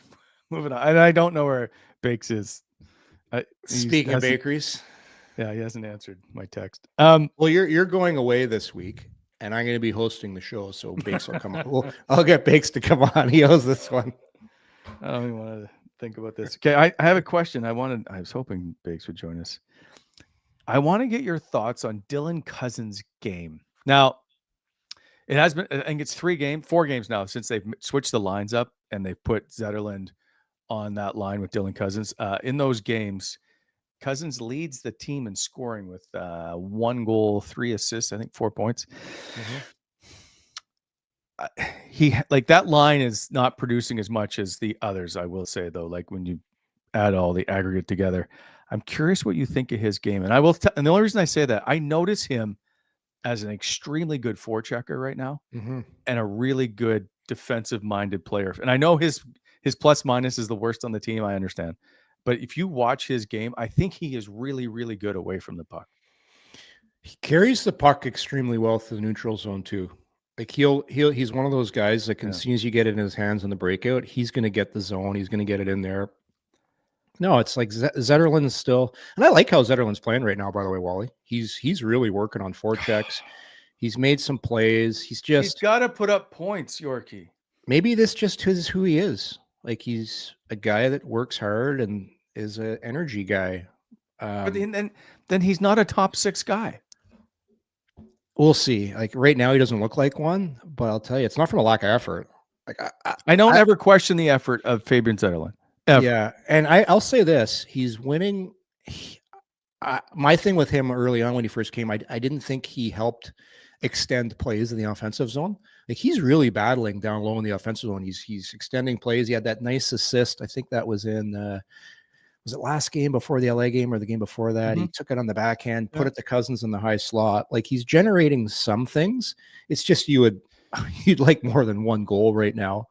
Moving on. And I don't know where Bakes is. Speaking of bakeries. Yeah, he hasn't answered my text. Well, you're going away this week, and I'm going to be hosting the show, so Bakes will come on. I'll get Bakes to come on. He owes this one. I don't even want to think about this. Okay, I have a question. I was hoping Bakes would join us. I want to get your thoughts on Dylan Cozens' game. Now, it has been, I think it's 4 games now since they've switched the lines up and they've put Zetterlund on that line with Dylan Cozens. In those games, Cozens leads the team in scoring with 1 goal, 3 assists, I think 4 points. He, like, that line is not producing as much as the others, I will say, though. Like, when you add all the aggregate together, I'm curious what you think of his game. And I will and the only reason I say that, I notice him as an extremely good forechecker right now, and a really good defensive minded player. And I know his plus minus is the worst on the team, I understand. But if you watch his game, I think he is really, really good away from the puck. He carries the puck extremely well to the neutral zone too. Like, he's one of those guys that as soon as you get it in his hands in the breakout, he's going to get the zone. He's going to get it in there. No, it's like Zetterlund's still, and I like how Zetterlund's playing right now. By the way, Wally, he's really working on forechecks. He's made some plays. He's got to put up points, Yorkie. Maybe this just is who he is. Like he's a guy that works hard and is an energy guy. But then he's not a top 6 guy. We'll see. Like right now, he doesn't look like one, but I'll tell you, it's not from a lack of effort. Like I don't ever question the effort of Fabian Zetterlund. Ever. Yeah, and I'll say this: he's winning. My thing with him early on when he first came, I didn't think he helped extend plays in the offensive zone. Like he's really battling down low in the offensive zone. He's extending plays. He had that nice assist. I think that was in was it last game before the LA game or the game before that? Mm-hmm. He took it on the backhand, put it to Cozens in the high slot. Like he's generating some things. It's just you'd like more than one goal right now.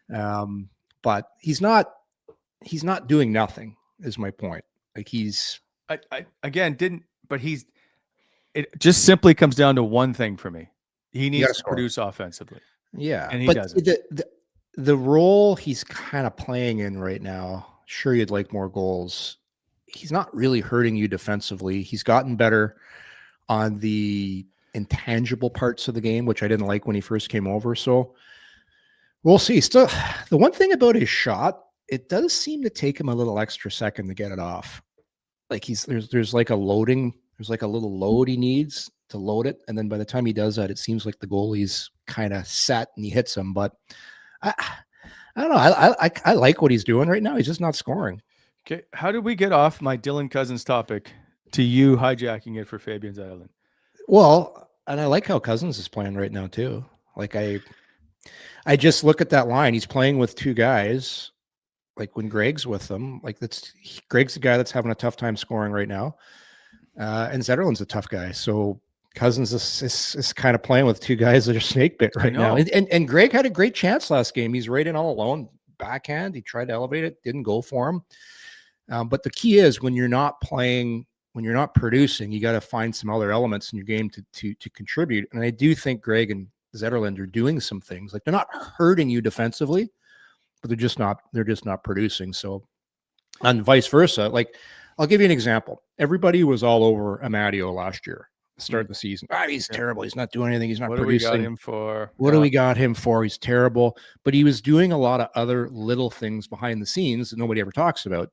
But he's not doing nothing is my point. Like it just simply comes down to one thing for me. He needs to produce offensively. Yeah. And he doesn't. The role he's kind of playing in right now, sure, you'd like more goals. He's not really hurting you defensively. He's gotten better on the intangible parts of the game, which I didn't like when he first came over. So we'll see. Still, the one thing about his shot, it does seem to take him a little extra second to get it off. Like there's like a loading, there's like a little load he needs to load it. And then by the time he does that, it seems like the goalie's kind of set and he hits him. But I don't know. I like what he's doing right now. He's just not scoring. Okay. How did we get off my Dylan Cozens topic to you hijacking it for Fabian Zetterlund? Well, and I like how Cozens is playing right now too. Like I just look at that line. He's playing with 2 guys. Like when Greg's with them, like Greg's the guy that's having a tough time scoring right now. And Zetterlund's a tough guy. So Cozens is kind of playing with 2 guys that are snake bit right now. And Greg had a great chance last game. He's right in all alone, backhand. He tried to elevate it, didn't go for him. But the key is when you're not playing, when you're not producing, you got to find some other elements in your game to contribute. And I do think Greg and Zetterlund are doing some things. Like they're not hurting you defensively, but they're just not producing. So, and vice versa. Like I'll give you an example. Everybody was all over Amadio last year, start the season. He's terrible. He's not doing anything. He's not producing. What do we got him for? What do we got him for? He's terrible. But he was doing a lot of other little things behind the scenes that nobody ever talks about.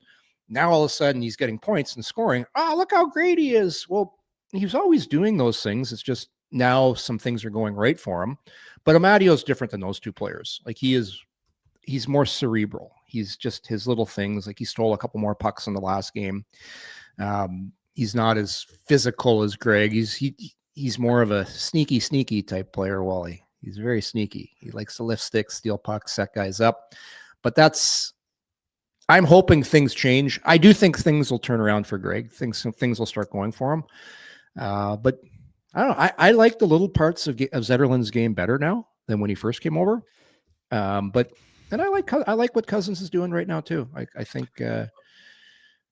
Now all of a sudden he's getting points and scoring. Oh, look how great he is. Well, he was always doing those things. It's just now some things are going right for him. But Amadio is different than those 2 players. Like he's more cerebral. He's just his little things. Like he stole a couple more pucks in the last game. He's not as physical as Greg. He's more of a sneaky type player, Wally. He's very sneaky. He likes to lift sticks, steal pucks, set guys up. But I'm hoping things change. I do think things will turn around for Greg. Things will start going for him. But I don't know. I like the little parts of Zetterlund's game better now than when he first came over. And I like what Cozens is doing right now too. I think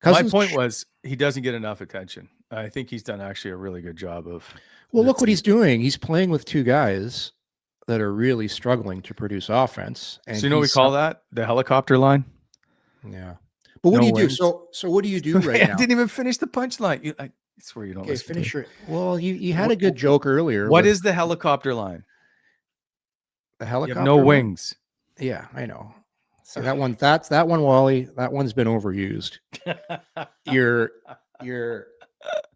my point was he doesn't get enough attention. I think he's done actually a really good job of. Well, look what he's doing. He's playing with 2 guys that are really struggling to produce offense. And so you know what we call that? The helicopter line. Yeah. But what do you do? So what do you do right now? I didn't even finish the punchline. I swear you don't listen. Finish your. Well, you had a good joke earlier. What is the helicopter line? The helicopter. No wings. Yeah, I know. So that one, Wally. That one's been overused. Your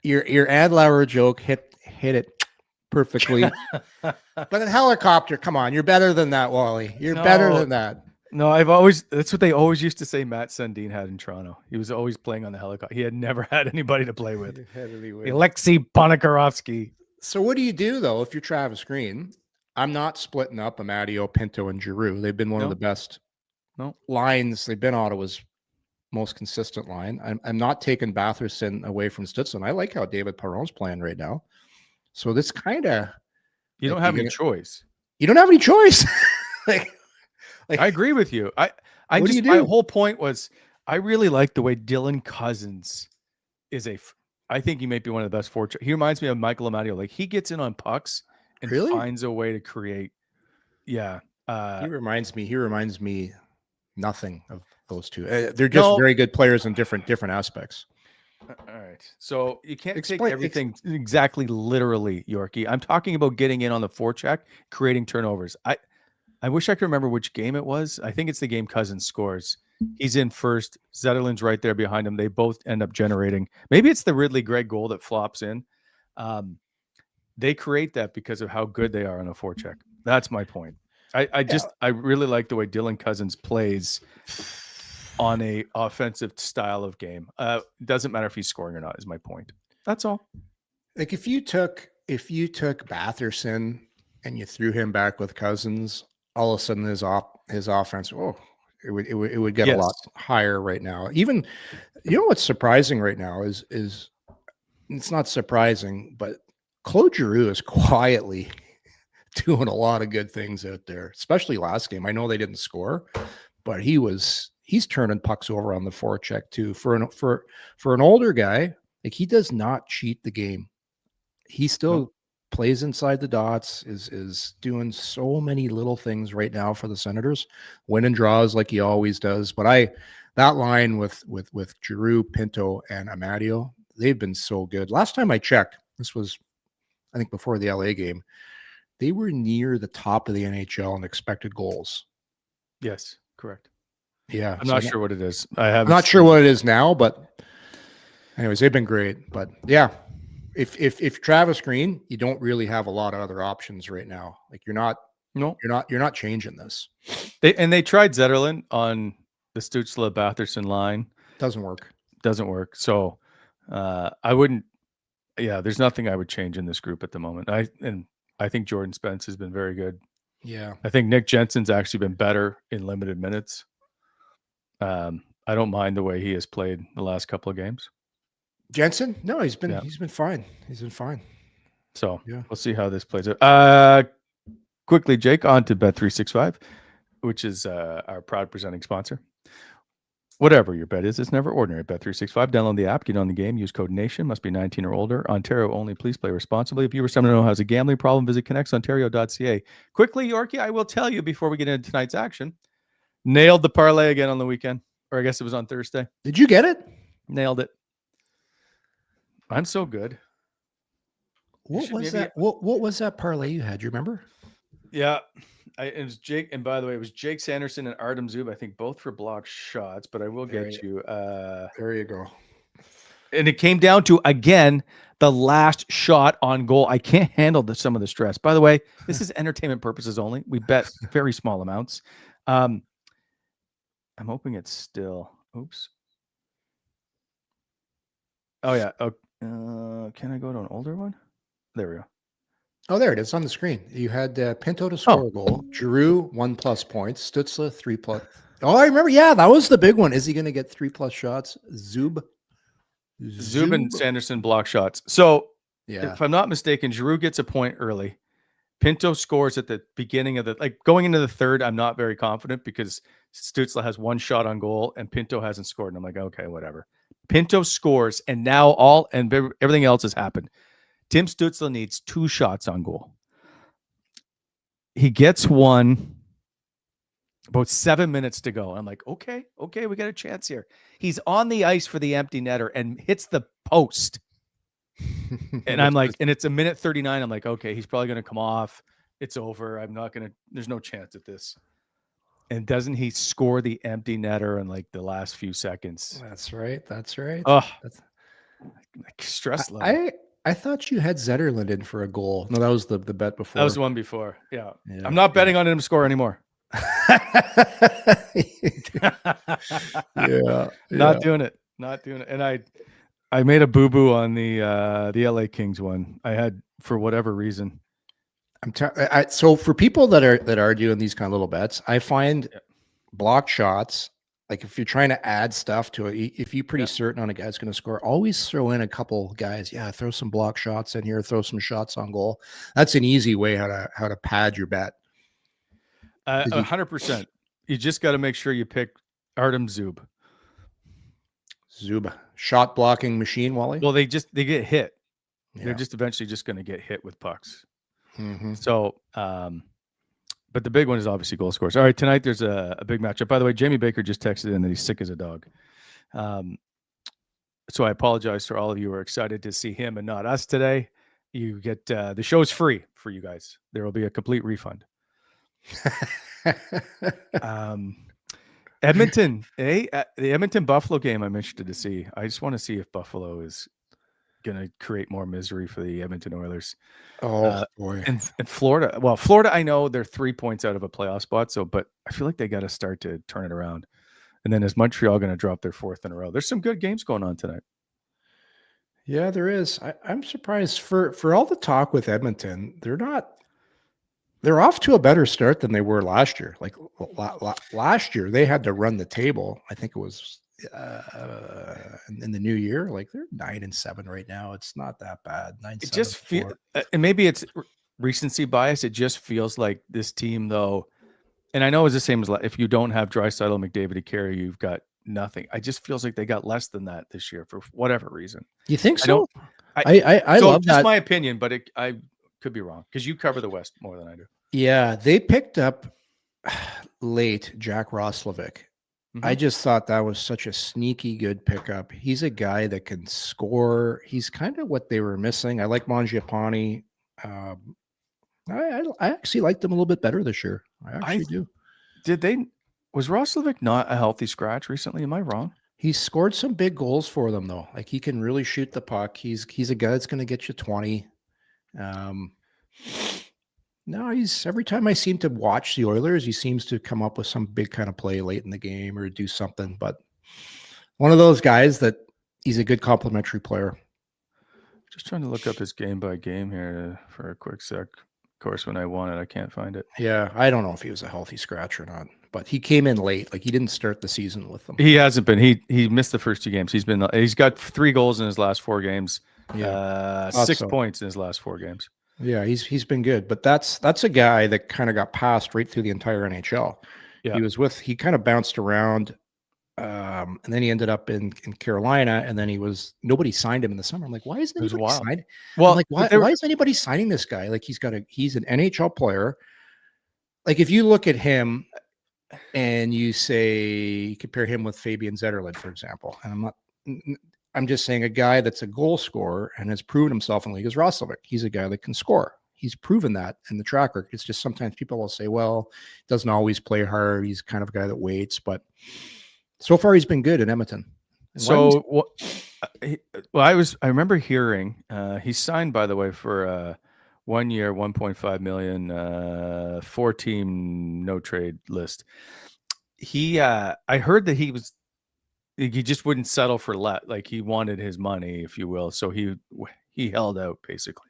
Adlauer joke hit it perfectly. But a helicopter, come on, you're better than that, Wally. You're better than that. No, that's what they always used to say Matt Sundin had in Toronto. He was always playing on the helicopter. He had never had anybody to play with. Alexei Ponikarovsky. So what do you do though if you're Travis Green? I'm not splitting up Amadio, Pinto, and Giroux. They've been one of the best lines. They've been Ottawa's most consistent line. I'm not taking Batherson away from Stützle. I like how David Perron's playing right now. So this kind of you don't have any choice. You don't have any choice. like I agree with you. My whole point was I really like the way Dylan Cozens is I think he may be one of the best forward. He reminds me of Michael Amadio. Like he gets in on pucks and finds a way to create. Yeah. He reminds me Nothing of those two. They're just very good players in different aspects. All right. So you can't take Explain- everything exactly literally, Yorkie. I'm talking about getting in on the forecheck, creating turnovers. I wish I could remember which game it was. I think it's the game Cozens scores. He's in first. Zetterlund's right there behind him. They both end up generating. Maybe it's the Ridley Gregg goal that flops in. They create that because of how good they are on a forecheck. That's my point. I really like the way Dylan Cozens plays on a offensive style of game. Doesn't matter if he's scoring or not, is my point. That's all. Like if you took Batherson and you threw him back with Cozens, all of a sudden his offense, it would get a lot higher right now. Even, you know what's surprising right now is it's not surprising, but Claude Giroux is quietly doing a lot of good things out there, especially last game. I know they didn't score, but he's turning pucks over on the forecheck too. For an older guy, like, he does not cheat the game. He still plays inside the dots, is doing so many little things right now for the Senators, winning draws like he always does. But that line with Giroux, Pinto, and Amadio, they've been so good. Last time I checked, this was, I think, before the LA game, they were near the top of the NHL in expected goals. Yes, correct. Yeah. I'm not sure what it is. I'm not sure what it is now, but anyways, they've been great. But yeah, if Travis Green, you don't really have a lot of other options right now. Like, you're not changing this. They tried Zetterlund on the Stützle Batherson line. Doesn't work. So I wouldn't. Yeah, there's nothing I would change in this group at the moment. I think Jordan Spence has been very good. Yeah. I think Nick Jensen's actually been better in limited minutes. I don't mind the way he has played the last couple of games. Jensen? No, he's been fine. He's been fine. So we'll see how this plays out. Quickly, Jake, on to Bet365, which is our proud presenting sponsor. Whatever your bet is, it's never ordinary. Bet365. Download the app, get on the game, use code NATION. Must be 19 or older. Ontario only. Please play responsibly. If you or someone who has a gambling problem, visit connectsontario.ca. Quickly, Yorkie, I will tell you before we get into tonight's action. Nailed the parlay again on the weekend, or I guess it was on Thursday. Did you get it? Nailed it. I'm so good. What was that? What was that parlay you had? Do you remember? Yeah. It was Jake, and by the way, it was Jake Sanderson and Artem Zub, I think, both for block shots, but I will get you. There you go. And it came down to, again, the last shot on goal. I can't handle some of the stress. By the way, this is entertainment purposes only. We bet very small amounts. I'm hoping it's still. Oops. Oh, yeah. Can I go to an older one? There we go. Oh, there it is on the screen. You had Pinto to score a goal. Giroux, 1+ points. Stützle, 3+. Oh, I remember. Yeah, that was the big one. Is he going to get 3+ shots? Zub and Sanderson block shots. So, yeah, if I'm not mistaken, Giroux gets a point early. Pinto scores at the beginning of going into the third. I'm not very confident because Stützle has one shot on goal and Pinto hasn't scored. And I'm like, okay, whatever. Pinto scores, and now everything else has happened. Tim Stützle needs 2 shots on goal. He gets one, about 7 minutes to go. I'm like, okay, we got a chance here. He's on the ice for the empty netter and hits the post. And I'm like, and it's a minute 39. I'm like, okay, he's probably going to come off. It's over. There's no chance at this. And doesn't he score the empty netter in like the last few seconds? That's right. Oh, that's like stress level. I thought you had Zetterlund in for a goal. No, that was the bet before. That was the one before. Yeah. I'm not betting on him to score anymore. Not doing it. And I made a boo-boo on the LA Kings one. I had, for whatever reason. So for people that are doing these kind of little bets, I find block shots, like if you're trying to add stuff to it, if you're pretty certain on a guy's going to score, always throw in a couple guys. Yeah, throw some block shots in here, throw some shots on goal. That's an easy way how to pad your bet. 100%. You just got to make sure you pick Artem Zub. Shot blocking machine, Wally. Well, they get hit. Yeah. They're just eventually just going to get hit with pucks. Mm-hmm. So, But the big one is obviously goal scorers. All right, tonight there's a big matchup. By the way, Jamie Baker just texted in that he's sick as a dog. So I apologize to all of you who are excited to see him and not us today. You get the show's free for you guys. There will be a complete refund. Edmonton, the Edmonton Buffalo game I'm interested to see. I just want to see if Buffalo is going to create more misery for the Edmonton Oilers. Oh boy. And Florida. Well, Florida, I know they're 3 points out of a playoff spot. But I feel like they got to start to turn it around. And then is Montreal going to drop their 4th in a row? There's some good games going on tonight. Yeah, there is. I'm surprised for all the talk with Edmonton. They're off to a better start than they were last year. Like last year, they had to run the table. I think it was in the new year. Like they're 9-7 right now. It's not that bad. 9-7. It just feels, and maybe it's recency bias. It just feels like this team, though. And I know it's the same as if you don't have Draisaitl, McDavid, Carey, you've got nothing. I just feels like they got less than that this year for whatever reason. You think so? I so love just that. My opinion, but I could be wrong because you cover the West more than I do. Yeah, they picked up late Jack Roslovic. Mm-hmm. I just thought that was such a sneaky good pickup. He's a guy that can score. He's kind of what they were missing. I like Mangiapane. I actually liked him a little bit better this year. I actually do. Was Roslovic not a healthy scratch recently? Am I wrong? He scored some big goals for them, though. Like he can really shoot the puck. He's a guy that's going to get you 20. No, every time I seem to watch the Oilers, he seems to come up with some big kind of play late in the game or do something. But one of those guys that he's a good complementary player. Just trying to look up his game by game here for a quick sec. Of course, when I want it, I can't find it. Yeah, I don't know if he was a healthy scratch or not, but he came in late. Like he didn't start the season with them. He hasn't been. He missed the first 2 games. He's got 3 goals in his last 4 games. Yeah, 6 points in his last 4 games. Yeah, he's been good, but that's a guy that kind of got passed right through the entire NHL. Yeah. He kind of bounced around, and then he ended up in Carolina, and then nobody signed him in the summer. I'm like, why isn't anybody signed? Well, I'm like, why is anybody signing this guy? Like he's an NHL player. Like if you look at him and you compare him with Fabian Zetterlund, for example, and I'm just saying a guy that's a goal scorer and has proven himself in the league is Roslovic. He's a guy that can score. He's proven that in the track record. It's just sometimes people will say, well, doesn't always play hard. He's kind of a guy that waits, but so far he's been good in Edmonton. I remember hearing he's signed, by the way, for 1 year, $1.5 million, 4-team no trade list. I heard that he just wouldn't settle for like he wanted his money, if you will. So he held out basically.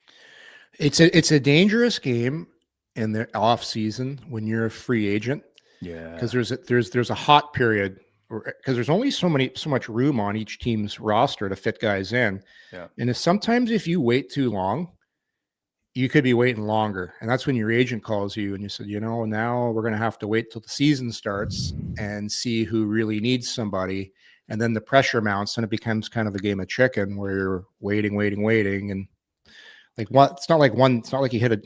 It's a dangerous game in the off season when you're a free agent. Yeah, because there's a hot period because there's only so much room on each team's roster to fit guys in. Yeah, and sometimes if you wait too long, you could be waiting longer, and that's when your agent calls you and you said, now we're going to have to wait till the season starts and see who really needs somebody. And then the pressure mounts and it becomes kind of a game of chicken where you're waiting. And like it's not like you hit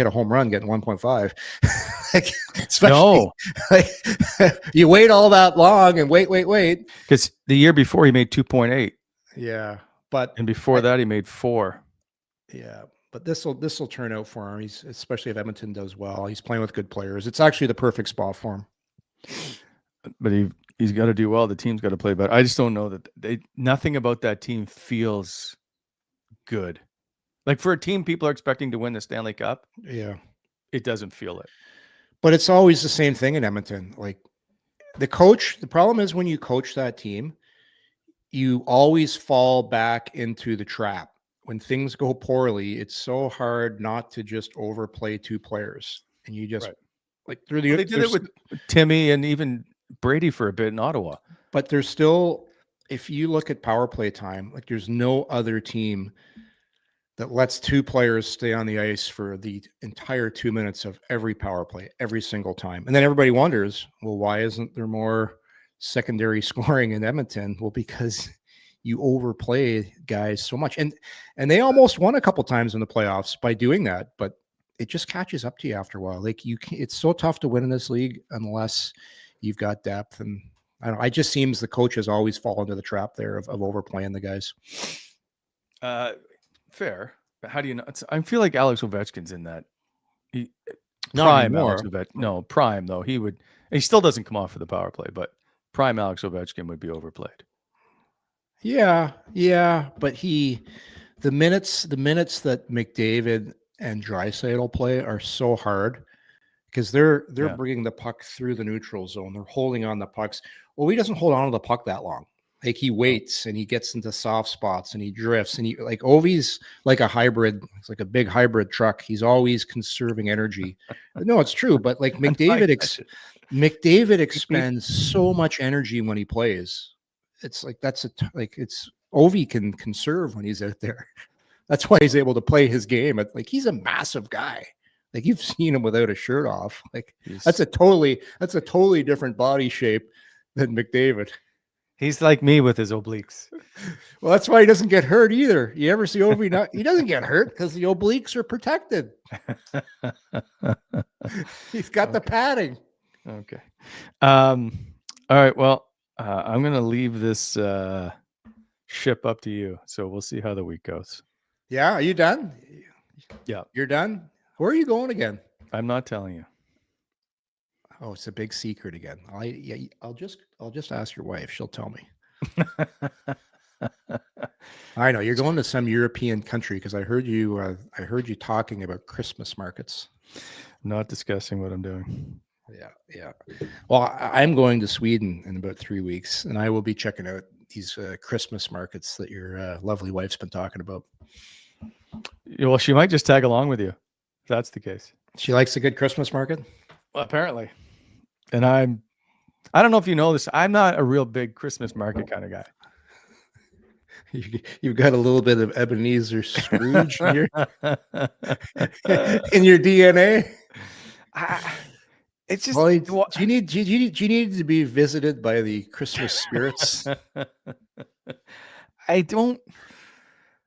a home run getting 1.5. No, like, you wait all that long and wait. Because the year before he made 2.8. Yeah. And before that he made 4. Yeah. But this will turn out for him. Especially if Edmonton does well. He's playing with good players. It's actually the perfect spot for him. But he's got to do well. The team's got to play better. I just don't know that nothing about that team feels good. Like for a team people are expecting to win the Stanley Cup. Yeah. It doesn't feel it. But it's always the same thing in Edmonton. Like the problem is when you coach that team, you always fall back into the trap. When things go poorly, it's so hard not to just overplay 2 players. And you just like through the. They did it with Timmy and even Brady for a bit in Ottawa. But there's still, if you look at power play time, like there's no other team that lets 2 players stay on the ice for the entire 2 minutes of every power play, every single time. And then everybody wonders, well, why isn't there more secondary scoring in Edmonton? Well, because you overplay guys so much. And they almost won a couple times in the playoffs by doing that. But it just catches up to you after a while. Like it's so tough to win in this league unless you've got depth. And I don't know, it just seems the coaches always fall into the trap there of overplaying the guys. Fair. But how do you know? I feel like Alex Ovechkin's in that. Not Prime anymore. Alex Ovechkin. No, prime though. He still doesn't come off for the power play, but prime Alex Ovechkin would be overplayed. Yeah. But the minutes that McDavid and Draisaitl play are so hard because they're bringing the puck through the neutral zone. They're holding on the pucks. Well, he doesn't hold on to the puck that long. Like he waits and he gets into soft spots and he drifts and he like Ovi's like a hybrid. It's like a big hybrid truck. He's always conserving energy. No, it's true. But like McDavid expends so much energy when he plays. It's like Ovi can conserve when he's out there. That's why he's able to play his game. Like he's a massive guy. Like you've seen him without a shirt off. Like that's a totally different body shape than McDavid. He's like me with his obliques. Well, that's why he doesn't get hurt either. You ever see Ovi? He doesn't get hurt because the obliques are protected. He's got the padding. Okay. All right. Well, I'm going to leave this ship up to you. So we'll see how the week goes. Yeah. Are you done? Yeah. You're done? Where are you going again? I'm not telling you. Oh, it's a big secret again. I'll just ask your wife. She'll tell me. I know you're going to some European country because I heard you talking about Christmas markets. I'm not discussing what I'm doing. Yeah. Well, I'm going to Sweden in about 3 weeks, and I will be checking out these Christmas markets that your lovely wife's been talking about. Well, she might just tag along with you. If that's the case. She likes a good Christmas market. Well, apparently. And I don't know if you know this. I'm not a real big Christmas market kind of guy. You've got a little bit of Ebenezer Scrooge in your DNA. It's just. Well, do you need to be visited by the Christmas spirits? I don't.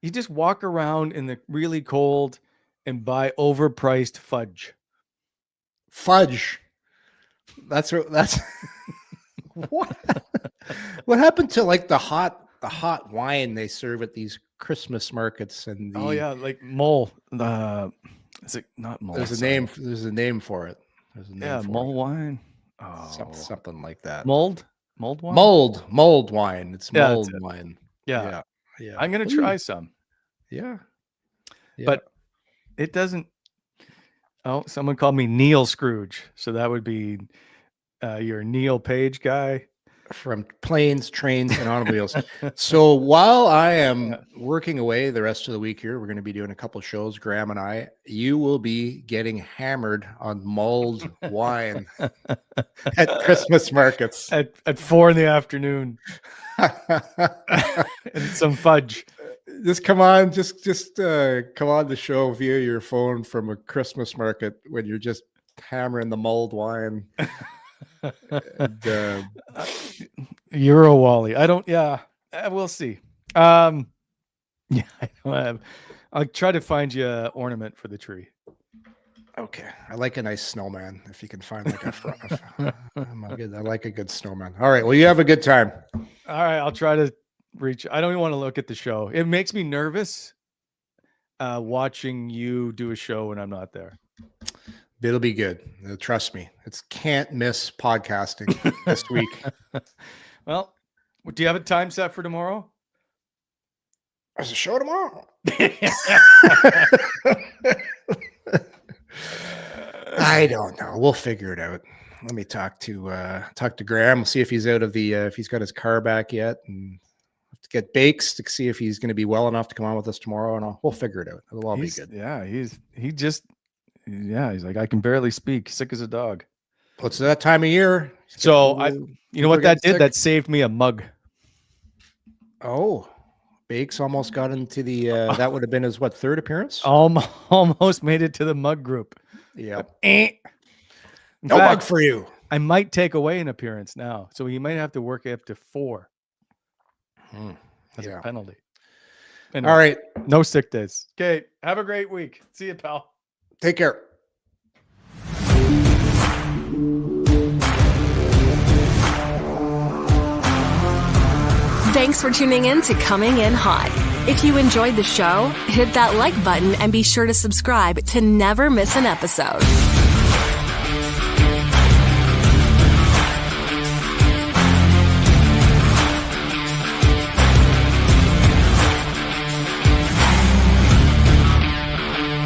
You just walk around in the really cold and buy overpriced fudge. Fudge. That's what happened to like the hot wine they serve at these Christmas markets and like mull. Is it not mull? There's a name for it. There's a name for mull it. Wine. Oh, something like that. Mulled wine. Mold wine. It's mulled wine. Yeah. I'm gonna try some. Yeah. But it doesn't. Oh, someone called me Neil Scrooge. So that would be your Neil Page guy. From Planes, Trains, and Automobiles. So while I am working away the rest of the week here, we're going to be doing a couple shows, Graham and I. You will be getting hammered on mulled wine at Christmas markets. At 4 p.m. And some fudge. Just come on, just come on the show via your phone from a Christmas market when you're just hammering the mulled wine. And, Euro Wally. We'll see. I know. I'll try to find you an ornament for the tree. Okay. I like a nice snowman. If you can find like I like a good snowman. All right. Well, you have a good time. All right. I'll try to reach. I don't even want to look at the show. It makes me nervous watching you do a show when I'm not there. It'll be good. Trust me. It's can't miss podcasting this week. Well, do you have a time set for tomorrow? There's a show tomorrow. I don't know. We'll figure it out. Let me talk to Graham. We'll see if he's out of the if he's got his car back yet, and have to get Bakes to see if he's going to be well enough to come on with us tomorrow, and we'll figure it out. It'll all be good. Yeah, he's like, I can barely speak, sick as a dog. Well, it's that time of year. So you know what that did? Sick. That saved me a mug. Oh, Bakes almost got into the that would have been his third appearance? Almost made it to the mug group. Yeah. No mug for you. I might take away an appearance now. So he might have to work up to 4 as a penalty. Anyway, all right. No sick days. Okay. Have a great week. See you, pal. Take care. Thanks for tuning in to Coming In Hot. If you enjoyed the show, hit that like button and be sure to subscribe to never miss an episode.